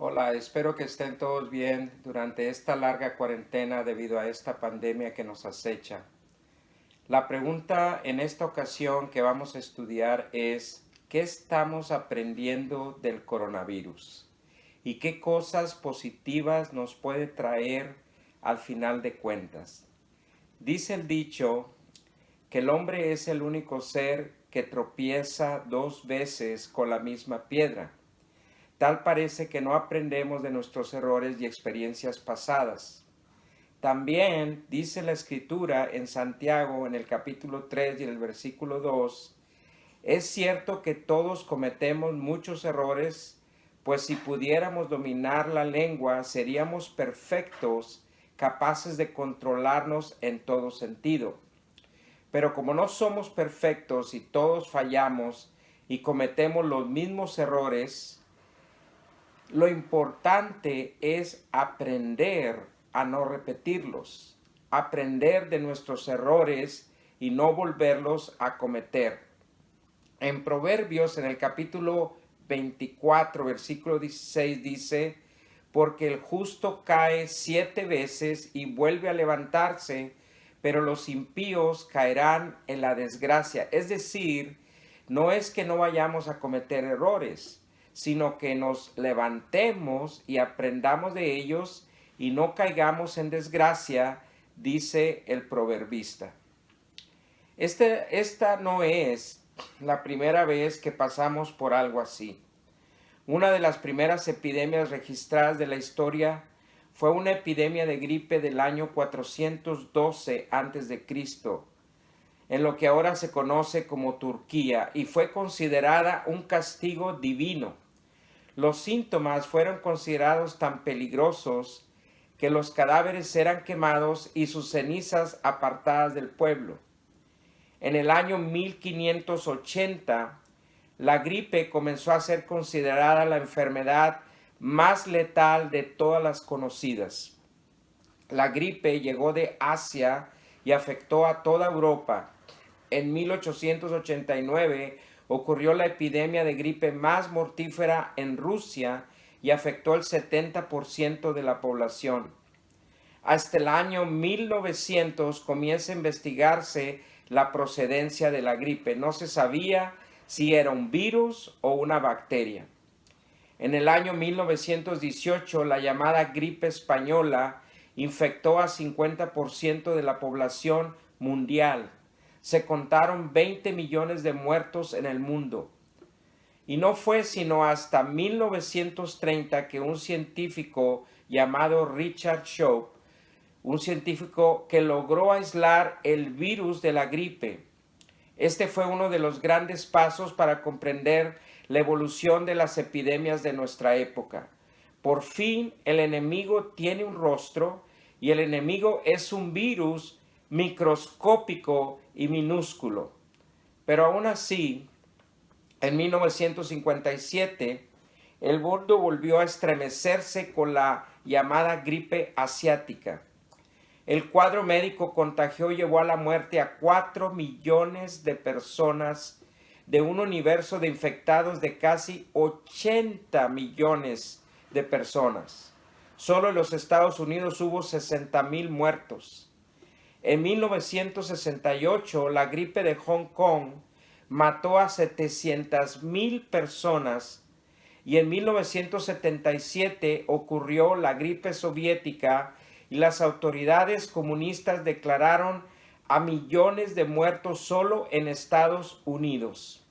Hola, espero que estén todos bien durante esta larga cuarentena debido a esta pandemia que nos acecha. La pregunta en esta ocasión que vamos a estudiar es, ¿qué estamos aprendiendo del coronavirus? ¿Y qué cosas positivas nos puede traer al final de cuentas? Dice el dicho que el hombre es el único ser que tropieza dos veces con la misma piedra. Tal parece que no aprendemos de nuestros errores y experiencias pasadas. También dice la Escritura en Santiago en el capítulo 3 y en el versículo 2, es cierto que todos cometemos muchos errores, pues si pudiéramos dominar la lengua seríamos perfectos, capaces de controlarnos en todo sentido. Pero como no somos perfectos y todos fallamos y cometemos los mismos errores, lo importante es aprender a no repetirlos, aprender de nuestros errores y no volverlos a cometer. En Proverbios, en el capítulo 24, versículo 16, dice, porque el justo cae 7 veces y vuelve a levantarse, pero los impíos caerán en la desgracia. Es decir, no es que no vayamos a cometer errores, sino que nos levantemos y aprendamos de ellos y no caigamos en desgracia, dice el proverbista. Esta no es la primera vez que pasamos por algo así. Una de las primeras epidemias registradas de la historia fue una epidemia de gripe del año 412 a.C., en lo que ahora se conoce como Turquía, y fue considerada un castigo divino. Los síntomas fueron considerados tan peligrosos que los cadáveres eran quemados y sus cenizas apartadas del pueblo. En el año 1580, la gripe comenzó a ser considerada la enfermedad más letal de todas las conocidas. La gripe llegó de Asia y afectó a toda Europa. En 1889 ocurrió la epidemia de gripe más mortífera en Rusia y afectó el 70% de la población. Hasta el año 1900 comienza a investigarse la procedencia de la gripe. No se sabía si era un virus o una bacteria. En el año 1918, la llamada gripe española infectó a 50% de la población mundial. Se contaron 20 millones de muertos en el mundo. Y no fue sino hasta 1930 que un científico llamado Richard Shaw, un científico que logró aislar el virus de la gripe. Este fue uno de los grandes pasos para comprender la evolución de las epidemias de nuestra época. Por fin el enemigo tiene un rostro y el enemigo es un virus microscópico y minúsculo. Pero aún así, en 1957, el mundo volvió a estremecerse con la llamada gripe asiática. El cuadro médico contagió y llevó a la muerte a 4 millones de personas de un universo de infectados de casi 80 millones de personas. Solo en los Estados Unidos hubo 60,000 muertos. En 1968, la gripe de Hong Kong mató a 700,000 personas y en 1977 ocurrió la gripe soviética y las autoridades comunistas declararon a millones de muertos solo en Estados Unidos.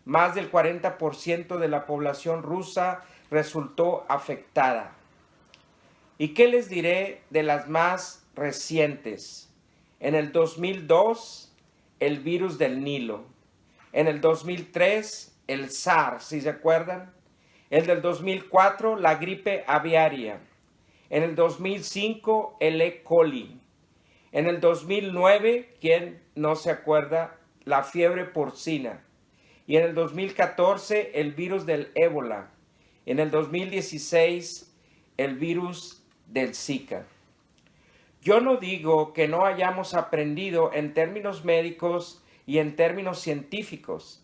Más del 40% de la población rusa resultó afectada. ¿Y qué les diré de las más recientes? En el 2002, el virus del Nilo. En el 2003, el SARS, ¿sí se acuerdan? En el 2004, la gripe aviaria. En el 2005, el E. coli. En el 2009, ¿quién no se acuerda? La fiebre porcina. Y en el 2014, el virus del ébola. En el 2016, el virus del Zika. Yo no digo que no hayamos aprendido en términos médicos y en términos científicos.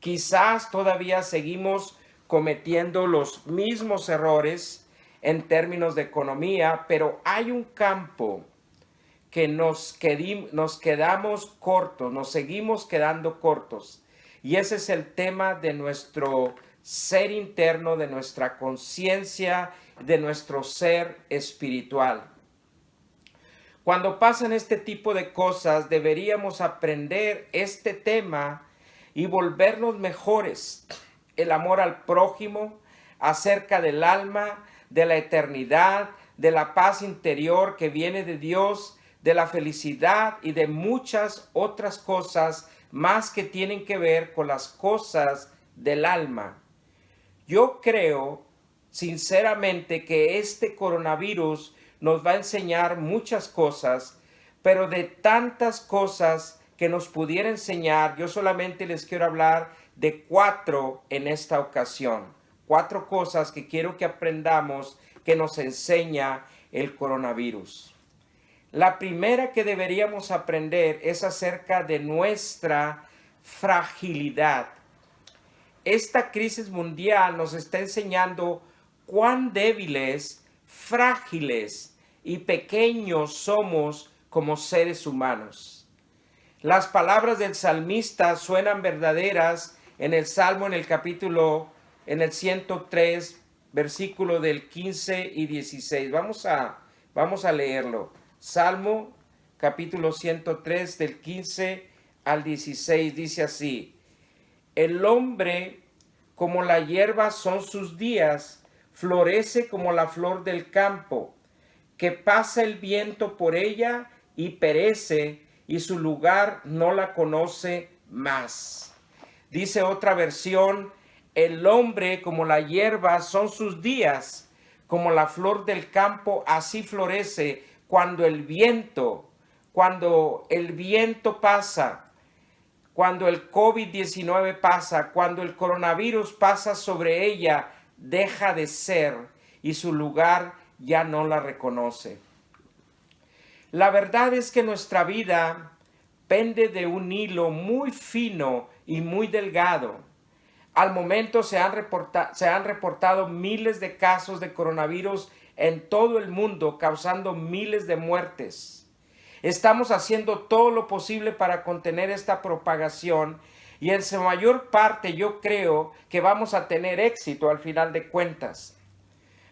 Quizás todavía seguimos cometiendo los mismos errores en términos de economía, pero hay un campo que nos quedamos cortos, nos seguimos quedando cortos. Y ese es el tema de nuestro ser interno, de nuestra conciencia, de nuestro ser espiritual. Cuando pasan este tipo de cosas, deberíamos aprender este tema y volvernos mejores. El amor al prójimo, acerca del alma, de la eternidad, de la paz interior que viene de Dios, de la felicidad y de muchas otras cosas más que tienen que ver con las cosas del alma. Yo creo sinceramente que este coronavirus nos va a enseñar muchas cosas, pero de tantas cosas que nos pudiera enseñar, yo solamente les quiero hablar de 4 en esta ocasión. 4 cosas que quiero que aprendamos que nos enseña el coronavirus. La primera que deberíamos aprender es acerca de nuestra fragilidad. Esta crisis mundial nos está enseñando cuán débiles, frágiles y pequeños somos como seres humanos. Las palabras del salmista suenan verdaderas en el Salmo, en el 103, versículo del 15 y 16. Vamos a leerlo. Salmo capítulo 103 del 15 al 16 dice así: el hombre como la hierba son sus días, florece como la flor del campo, que pasa el viento por ella y perece, y su lugar no la conoce más. Dice otra versión: el hombre como la hierba son sus días, como la flor del campo, así florece cuando el viento pasa, cuando el COVID-19 pasa, cuando el coronavirus pasa sobre ella, deja de ser y su lugar ya no la reconoce. La verdad es que nuestra vida pende de un hilo muy fino y muy delgado. Al momento se han reportado miles de casos de coronavirus en todo el mundo, causando miles de muertes. Estamos haciendo todo lo posible para contener esta propagación y en su mayor parte yo creo que vamos a tener éxito al final de cuentas.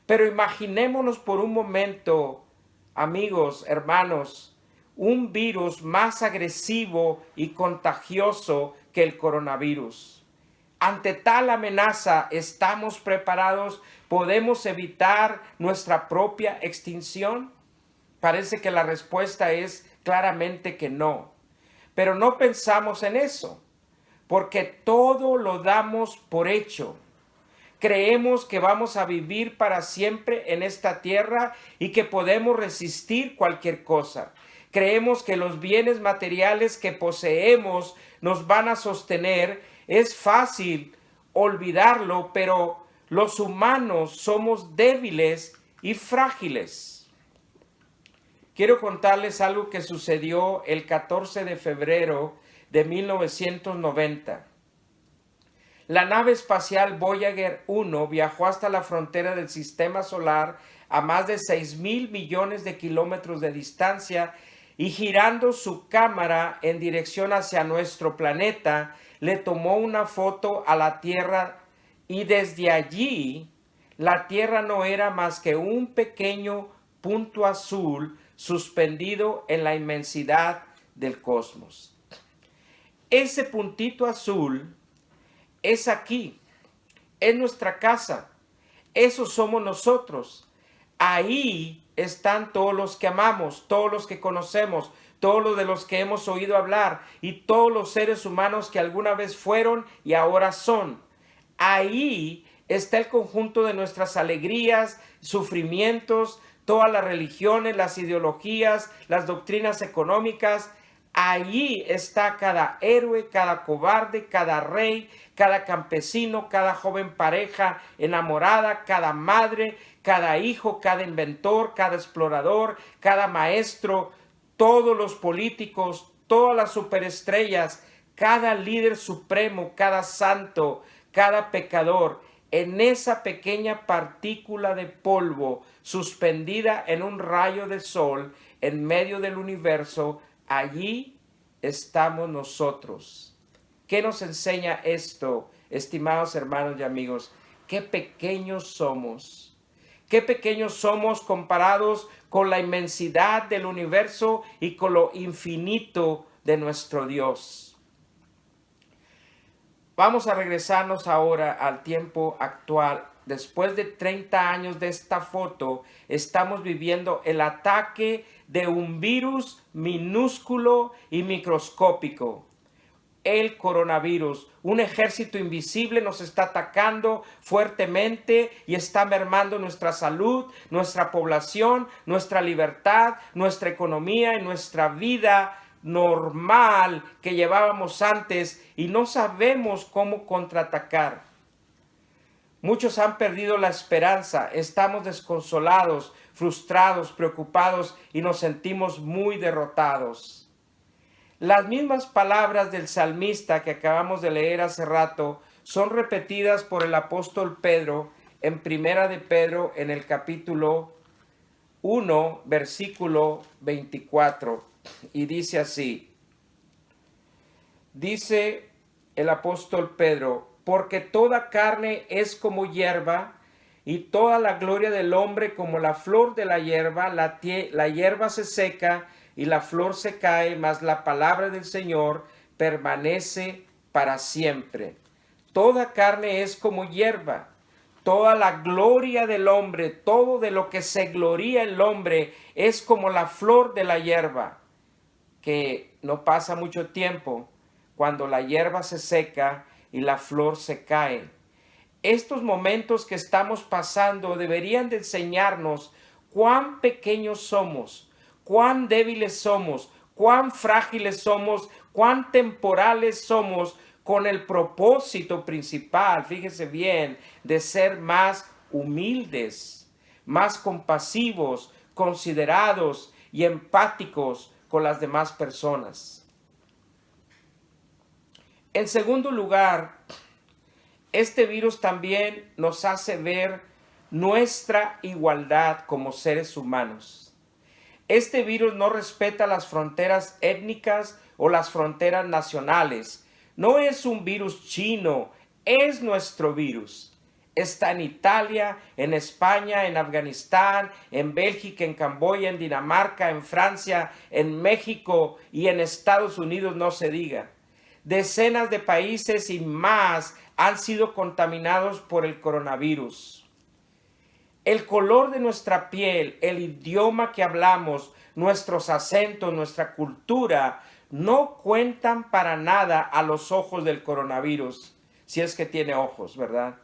Pero imaginémonos por un momento, amigos, hermanos, un virus más agresivo y contagioso que el coronavirus. Ante tal amenaza, ¿estamos preparados? ¿Podemos evitar nuestra propia extinción? Parece que la respuesta es claramente que no. Pero no pensamos en eso, porque todo lo damos por hecho. Creemos que vamos a vivir para siempre en esta tierra y que podemos resistir cualquier cosa. Creemos que los bienes materiales que poseemos nos van a sostener. Es fácil olvidarlo, pero los humanos somos débiles y frágiles. Quiero contarles algo que sucedió el 14 de febrero de 1990. La nave espacial Voyager 1 viajó hasta la frontera del sistema solar a más de 6,000 millones de kilómetros de distancia y girando su cámara en dirección hacia nuestro planeta, le tomó una foto a la Tierra y desde allí la Tierra no era más que un pequeño punto azul suspendido en la inmensidad del cosmos. Ese puntito azul es aquí, es nuestra casa, esos somos nosotros. Ahí están todos los que amamos, todos los que conocemos, todos los de los que hemos oído hablar y todos los seres humanos que alguna vez fueron y ahora son. Ahí está el conjunto de nuestras alegrías, sufrimientos, todas las religiones, las ideologías, las doctrinas económicas. Allí está cada héroe, cada cobarde, cada rey, cada campesino, cada joven pareja enamorada, cada madre, cada hijo, cada inventor, cada explorador, cada maestro, todos los políticos, todas las superestrellas, cada líder supremo, cada santo, cada pecador. en esa pequeña partícula de polvo suspendida en un rayo de sol en medio del universo, allí estamos nosotros. ¿Qué nos enseña esto, estimados hermanos y amigos? Qué pequeños somos. Qué pequeños somos comparados con la inmensidad del universo y con lo infinito de nuestro Dios. Vamos a regresarnos ahora al tiempo actual. Después de 30 años de esta foto, estamos viviendo el ataque de un virus minúsculo y microscópico. El coronavirus, un ejército invisible nos está atacando fuertemente y está mermando nuestra salud, nuestra población, nuestra libertad, nuestra economía y nuestra vida normal que llevábamos antes y no sabemos cómo contraatacar. Muchos han perdido la esperanza, estamos desconsolados, frustrados, preocupados y nos sentimos muy derrotados. Las mismas palabras del salmista que acabamos de leer hace rato son repetidas por el apóstol Pedro en Primera de Pedro en el capítulo 1, versículo 24. Y dice así, dice el apóstol Pedro, porque toda carne es como hierba, y toda la gloria del hombre como la flor de la hierba, la hierba se seca y la flor se cae, mas la palabra del Señor permanece para siempre. Toda carne es como hierba, toda la gloria del hombre, todo de lo que se gloría el hombre es como la flor de la hierba, que no pasa mucho tiempo cuando la hierba se seca y la flor se cae. Estos momentos que estamos pasando deberían de enseñarnos cuán pequeños somos, cuán débiles somos, cuán frágiles somos, cuán temporales somos, con el propósito principal, fíjese bien, de ser más humildes, más compasivos, considerados y empáticos con las demás personas. En segundo lugar, este virus también nos hace ver nuestra igualdad como seres humanos. Este virus no respeta las fronteras étnicas o las fronteras nacionales. No es un virus chino, es nuestro virus. Está en Italia, en España, en Afganistán, en Bélgica, en Camboya, en Dinamarca, en Francia, en México y en Estados Unidos, no se diga. Decenas de países y más han sido contaminados por el coronavirus. El color de nuestra piel, el idioma que hablamos, nuestros acentos, nuestra cultura, no cuentan para nada a los ojos del coronavirus, si es que tiene ojos, ¿verdad?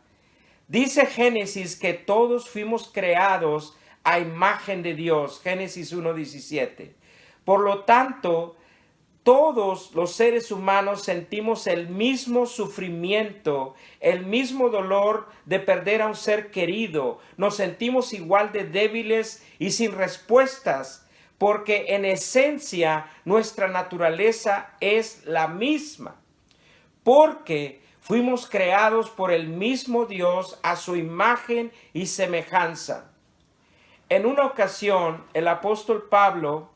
Dice Génesis que todos fuimos creados a imagen de Dios, Génesis 1:17. Por lo tanto, todos los seres humanos sentimos el mismo sufrimiento, el mismo dolor de perder a un ser querido. Nos sentimos igual de débiles y sin respuestas, porque en esencia nuestra naturaleza es la misma. Porque fuimos creados por el mismo Dios a su imagen y semejanza. En una ocasión, el apóstol Pablo,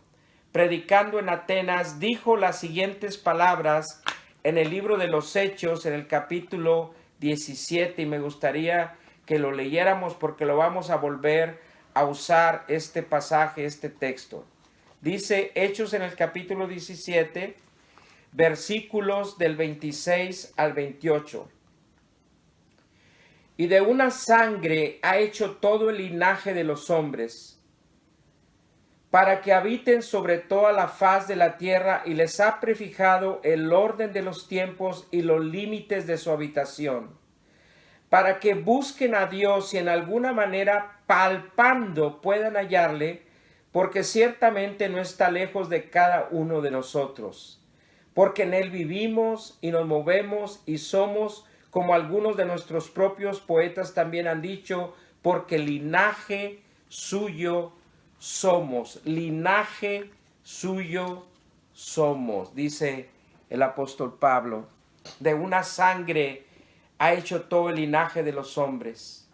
predicando en Atenas, dijo las siguientes palabras en el libro de los Hechos, en el capítulo 17, y me gustaría que lo leyéramos porque lo vamos a volver a usar este pasaje, este texto. Dice Hechos en el capítulo 17, versículos del 26 al 28. Y de una sangre ha hecho todo el linaje de los hombres, para que habiten sobre toda la faz de la tierra, y les ha prefijado el orden de los tiempos y los límites de su habitación, para que busquen a Dios y en alguna manera palpando puedan hallarle, porque ciertamente no está lejos de cada uno de nosotros, porque en él vivimos y nos movemos y somos, como algunos de nuestros propios poetas también han dicho, porque linaje suyo somos, linaje suyo somos, dice el apóstol Pablo. De una sangre ha hecho todo el linaje de los hombres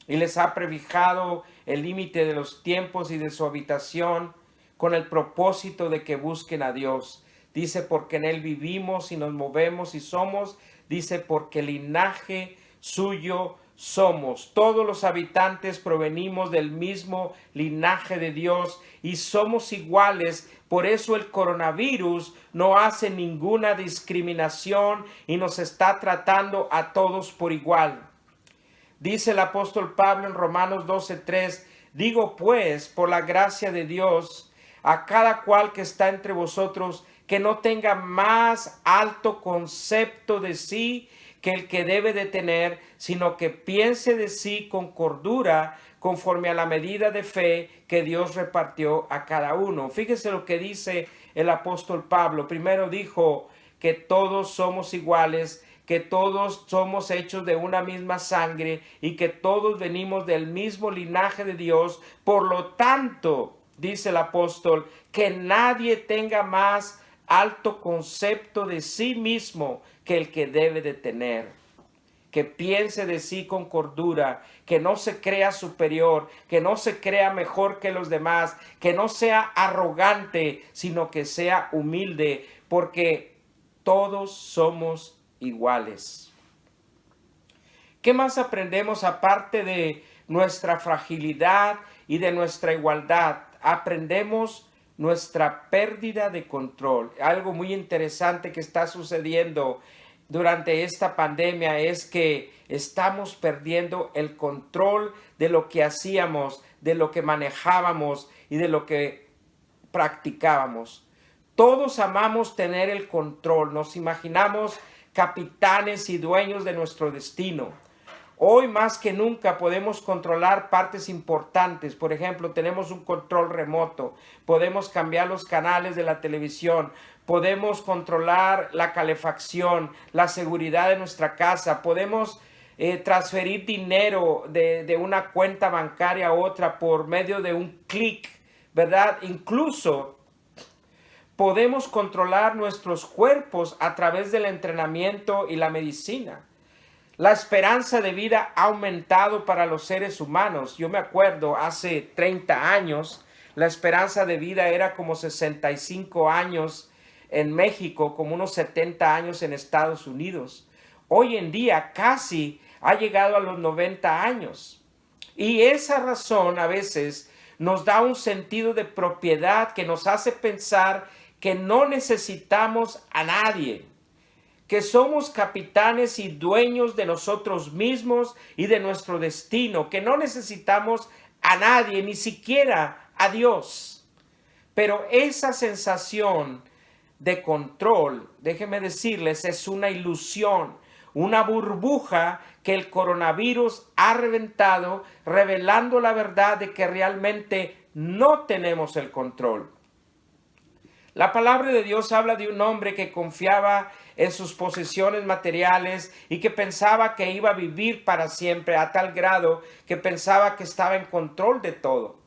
y les ha prefijado el límite de los tiempos y de su habitación con el propósito de que busquen a Dios. Dice, porque en Él vivimos y nos movemos y somos. Dice, porque linaje suyo somos. Todos los habitantes provenimos del mismo linaje de Dios y somos iguales. Por eso el coronavirus no hace ninguna discriminación y nos está tratando a todos por igual. Dice el apóstol Pablo en Romanos 12:3, digo pues, por la gracia de Dios, a cada cual que está entre vosotros, que no tenga más alto concepto de sí que el que debe de tener, sino que piense de sí con cordura, conforme a la medida de fe que Dios repartió a cada uno. Fíjese lo que dice el apóstol Pablo. Primero dijo que todos somos iguales, que todos somos hechos de una misma sangre y que todos venimos del mismo linaje de Dios. Por lo tanto, dice el apóstol, que nadie tenga más alto concepto de sí mismo que el que debe de tener. Que piense de sí con cordura, que no se crea superior, que no se crea mejor que los demás, que no sea arrogante, sino que sea humilde, porque todos somos iguales. ¿Qué más aprendemos aparte de nuestra fragilidad y de nuestra igualdad? Aprendemos nuestra pérdida de control. Algo muy interesante que está sucediendo durante esta pandemia es que estamos perdiendo el control de lo que hacíamos, de lo que manejábamos y de lo que practicábamos. Todos amamos tener el control, nos imaginamos capitanes y dueños de nuestro destino. Hoy más que nunca podemos controlar partes importantes. Por ejemplo, tenemos un control remoto. Podemos cambiar los canales de la televisión. Podemos controlar la calefacción, la seguridad de nuestra casa. Podemos transferir dinero de una cuenta bancaria a otra por medio de un clic, ¿verdad? Incluso podemos controlar nuestros cuerpos a través del entrenamiento y la medicina. La esperanza de vida ha aumentado para los seres humanos. Yo me acuerdo, hace 30 años, la esperanza de vida era como 65 años en México, como unos 70 años en Estados Unidos. Hoy en día casi ha llegado a los 90 años. Y esa razón a veces nos da un sentido de propiedad que nos hace pensar que no necesitamos a nadie, que somos capitanes y dueños de nosotros mismos y de nuestro destino, que no necesitamos a nadie, ni siquiera a Dios. Pero esa sensación de control, déjenme decirles, es una ilusión, una burbuja que el coronavirus ha reventado, revelando la verdad de que realmente no tenemos el control. La palabra de Dios habla de un hombre que confiaba en sus posesiones materiales y que pensaba que iba a vivir para siempre, a tal grado que pensaba que estaba en control de todo.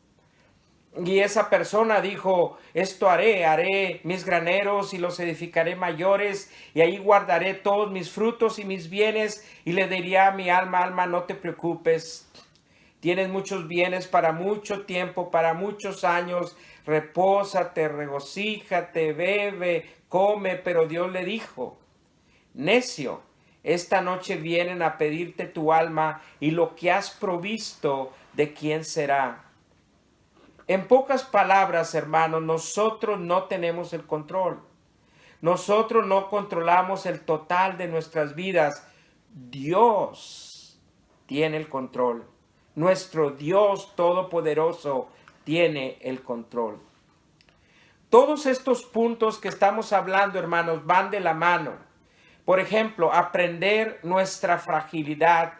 Y esa persona dijo, esto haré mis graneros y los edificaré mayores, y ahí guardaré todos mis frutos y mis bienes, y le diría a mi alma, alma, no te preocupes, tienes muchos bienes para mucho tiempo, para muchos años, repósate, regocíjate, bebe, come. Pero Dios le dijo, necio, esta noche vienen a pedirte tu alma, y lo que has provisto, ¿de quién será? En pocas palabras, hermanos, nosotros no tenemos el control. Nosotros no controlamos el total de nuestras vidas. Dios tiene el control. Nuestro Dios Todopoderoso tiene el control. Todos estos puntos que estamos hablando, hermanos, van de la mano. Por ejemplo, aprender nuestra fragilidad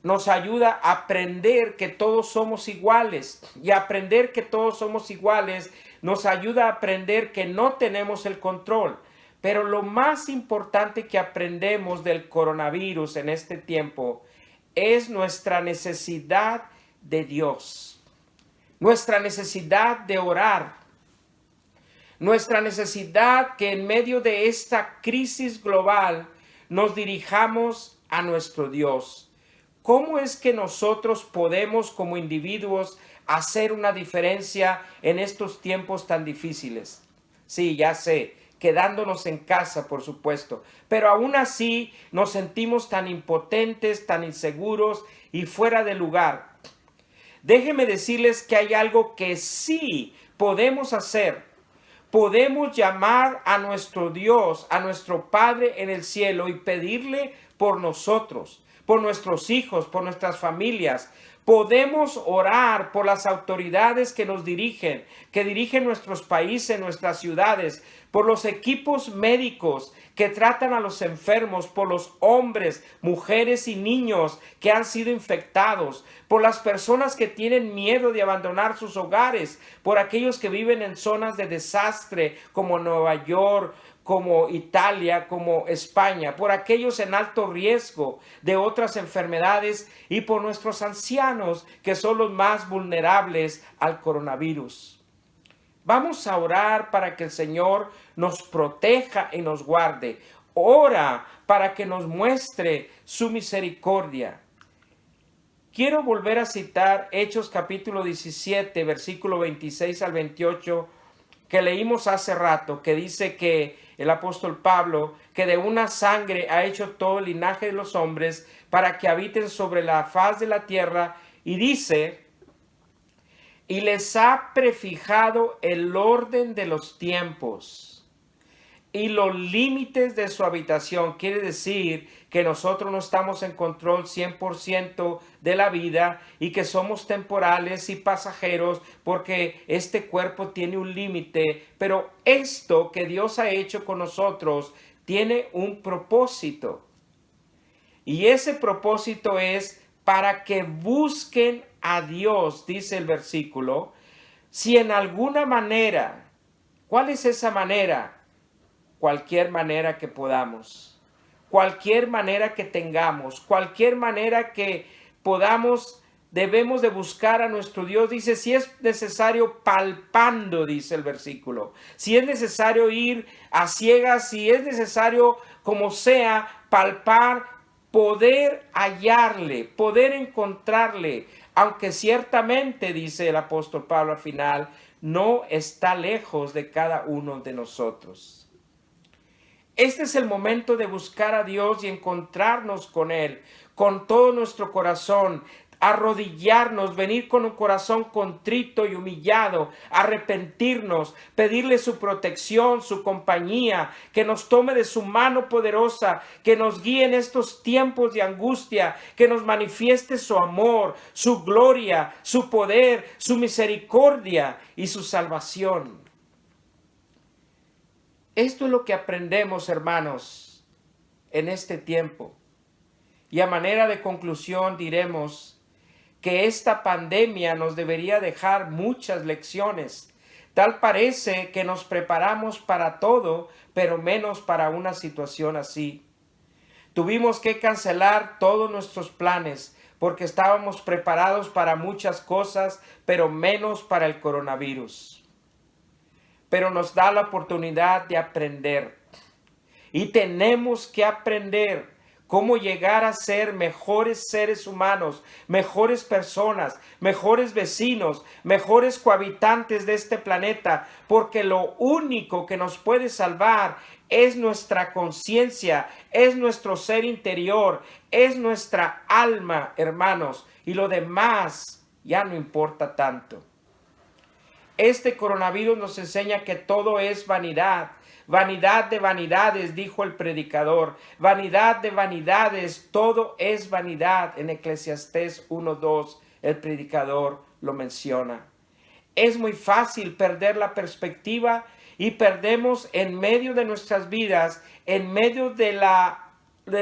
nos ayuda a aprender que todos somos iguales, y aprender que todos somos iguales nos ayuda a aprender que no tenemos el control. Pero lo más importante que aprendemos del coronavirus en este tiempo es nuestra necesidad de Dios, nuestra necesidad de orar, nuestra necesidad que en medio de esta crisis global nos dirijamos a nuestro Dios. ¿Cómo es que nosotros podemos como individuos hacer una diferencia en estos tiempos tan difíciles? Sí, ya sé, quedándonos en casa, por supuesto, pero aún así nos sentimos tan impotentes, tan inseguros y fuera de lugar. Déjenme decirles que hay algo que sí podemos hacer. Podemos llamar a nuestro Dios, a nuestro Padre en el cielo y pedirle por nosotros, por nuestros hijos, por nuestras familias. Podemos orar por las autoridades que nos dirigen, que dirigen nuestros países, nuestras ciudades, por los equipos médicos que tratan a los enfermos, por los hombres, mujeres y niños que han sido infectados, por las personas que tienen miedo de abandonar sus hogares, por aquellos que viven en zonas de desastre como Nueva York, como Italia, como España, por aquellos en alto riesgo de otras enfermedades y por nuestros ancianos que son los más vulnerables al coronavirus. Vamos a orar para que el Señor nos proteja y nos guarde. Ora para que nos muestre su misericordia. Quiero volver a citar Hechos capítulo 17, versículo 26 al 28, que leímos hace rato, que dice que el apóstol Pablo, que de una sangre ha hecho todo el linaje de los hombres para que habiten sobre la faz de la tierra, y dice, y les ha prefijado el orden de los tiempos y los límites de su habitación. Quiere decir que nosotros no estamos en control 100% de la vida y que somos temporales y pasajeros porque este cuerpo tiene un límite. Pero esto que Dios ha hecho con nosotros tiene un propósito. Y ese propósito es para que busquen a Dios, dice el versículo, si en alguna manera, ¿cuál es esa manera? Cualquier manera que podamos, cualquier manera que tengamos, cualquier manera que podamos, debemos de buscar a nuestro Dios. Dice, si es necesario palpando, dice el versículo, si es necesario ir a ciegas, si es necesario como sea, palpar, poder hallarle, poder encontrarle, aunque ciertamente, dice el apóstol Pablo al final, no está lejos de cada uno de nosotros. Este es el momento de buscar a Dios y encontrarnos con Él, con todo nuestro corazón, arrodillarnos, venir con un corazón contrito y humillado, arrepentirnos, pedirle su protección, su compañía, que nos tome de su mano poderosa, que nos guíe en estos tiempos de angustia, que nos manifieste su amor, su gloria, su poder, su misericordia y su salvación. Esto es lo que aprendemos, hermanos, en este tiempo. Y a manera de conclusión diremos que esta pandemia nos debería dejar muchas lecciones. Tal parece que nos preparamos para todo, pero menos para una situación así. Tuvimos que cancelar todos nuestros planes porque estábamos preparados para muchas cosas, pero menos para el coronavirus. Pero nos da la oportunidad de aprender. Y tenemos que aprender cómo llegar a ser mejores seres humanos, mejores personas, mejores vecinos, mejores cohabitantes de este planeta, porque lo único que nos puede salvar es nuestra conciencia, es nuestro ser interior, es nuestra alma, hermanos, y lo demás ya no importa tanto. Este coronavirus nos enseña que todo es vanidad. Vanidad de vanidades, dijo el predicador. Vanidad de vanidades, todo es vanidad. En Eclesiastés 1:2 el predicador lo menciona. Es muy fácil perder la perspectiva y perdemos en medio de nuestras vidas, en medio de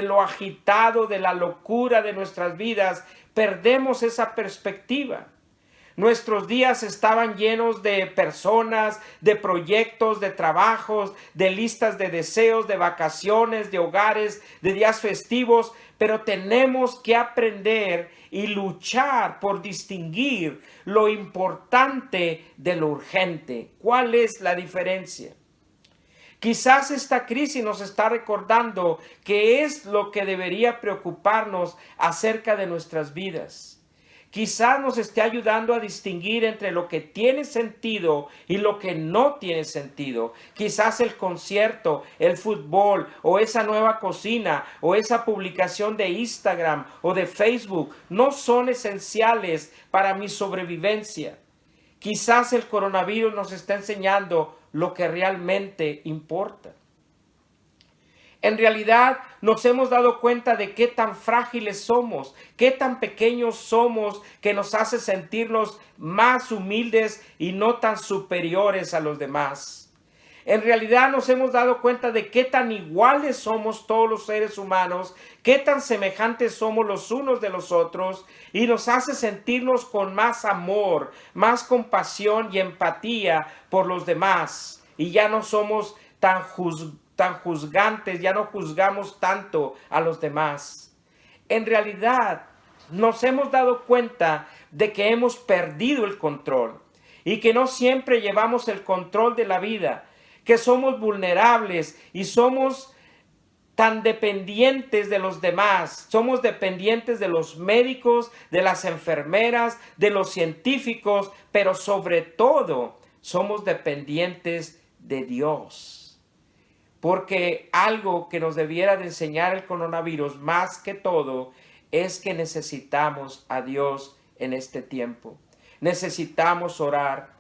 lo agitado, de la locura de nuestras vidas, perdemos esa perspectiva. Nuestros días estaban llenos de personas, de proyectos, de trabajos, de listas de deseos, de vacaciones, de hogares, de días festivos, pero tenemos que aprender y luchar por distinguir lo importante de lo urgente. ¿Cuál es la diferencia? Quizás esta crisis nos está recordando qué es lo que debería preocuparnos acerca de nuestras vidas. Quizás nos esté ayudando a distinguir entre lo que tiene sentido y lo que no tiene sentido. Quizás el concierto, el fútbol o esa nueva cocina o esa publicación de Instagram o de Facebook no son esenciales para mi sobrevivencia. Quizás el coronavirus nos está enseñando lo que realmente importa. En realidad nos hemos dado cuenta de qué tan frágiles somos, qué tan pequeños somos, que nos hace sentirnos más humildes y no tan superiores a los demás. En realidad nos hemos dado cuenta de qué tan iguales somos todos los seres humanos, qué tan semejantes somos los unos de los otros, y nos hace sentirnos con más amor, más compasión y empatía por los demás. Y ya no somos tan juzgantes, ya no juzgamos tanto a los demás. En realidad nos hemos dado cuenta de que hemos perdido el control y que no siempre llevamos el control de la vida, que somos vulnerables y somos tan dependientes de los demás. Somos dependientes de los médicos, de las enfermeras, de los científicos, pero sobre todo somos dependientes de Dios. Porque algo que nos debiera de enseñar el coronavirus más que todo es que necesitamos a Dios en este tiempo. Necesitamos orar.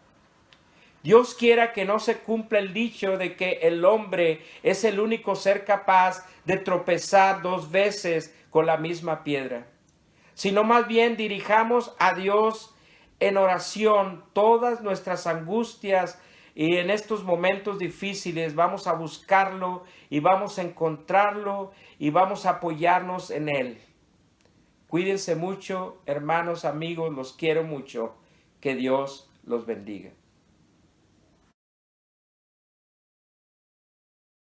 Dios quiera que no se cumpla el dicho de que el hombre es el único ser capaz de tropezar 2 veces con la misma piedra, sino más bien dirijamos a Dios en oración todas nuestras angustias, y en estos momentos difíciles vamos a buscarlo y vamos a encontrarlo y vamos a apoyarnos en Él. Cuídense mucho, hermanos, amigos, los quiero mucho. Que Dios los bendiga.